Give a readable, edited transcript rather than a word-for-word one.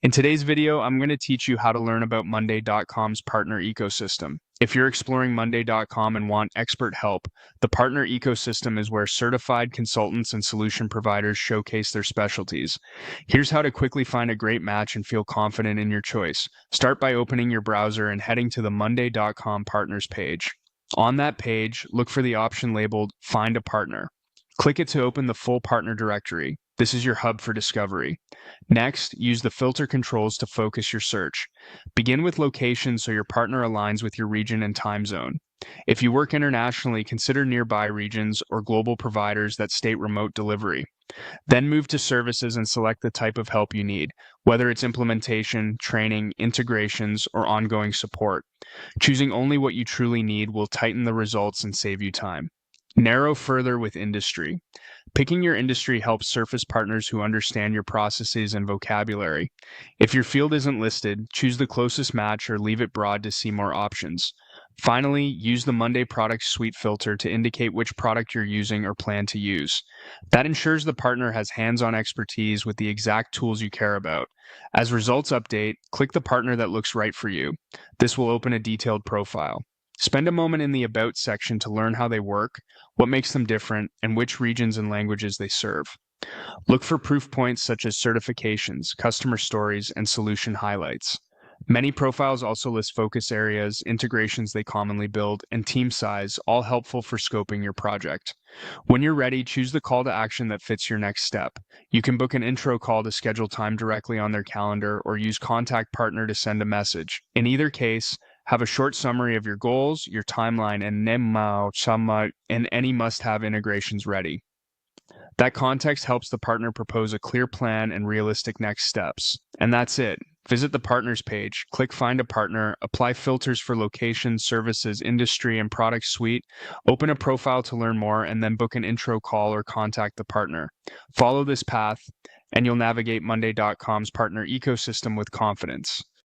In today's video, I'm going to teach you how to learn about Monday.com's partner ecosystem. If you're exploring Monday.com and want expert help, the partner ecosystem is where certified consultants and solution providers showcase their specialties. Here's how to quickly find a great match and feel confident in your choice. Start by opening your browser and heading to the Monday.com partners page. On that page, look for the option labeled Find a Partner. Click it to open the full partner directory. This is your hub for discovery. Next, use the filter controls to focus your search. Begin with location so your partner aligns with your region and time zone. If you work internationally, consider nearby regions or global providers that state remote delivery. Then move to services and select the type of help you need, whether it's implementation, training, integrations, or ongoing support. Choosing only what you truly need will tighten the results and save you time. Narrow further with industry. Picking your industry helps surface partners who understand your processes and vocabulary. If your field isn't listed, choose the closest match or leave it broad to see more options. Finally, use the Monday Product Suite filter to indicate which product you're using or plan to use. That ensures the partner has hands-on expertise with the exact tools you care about. As results update, click the partner that looks right for you. This will open a detailed profile. Spend a moment in the About section to learn how they work, what makes them different, and which regions and languages they serve. Look for proof points such as certifications, customer stories, and solution highlights. Many profiles also list focus areas, integrations they commonly build, and team size, all helpful for scoping your project. When you're ready, choose the call to action that fits your next step. You can book an intro call to schedule time directly on their calendar or use Contact Partner to send a message. In either case, have a short summary of your goals, your timeline, and any must-have integrations ready. That context helps the partner propose a clear plan and realistic next steps. And that's it. Visit the partners page, click Find a Partner, apply filters for location, services, industry, and product suite, open a profile to learn more, and then book an intro call or contact the partner. Follow this path, and you'll navigate Monday.com's partner ecosystem with confidence.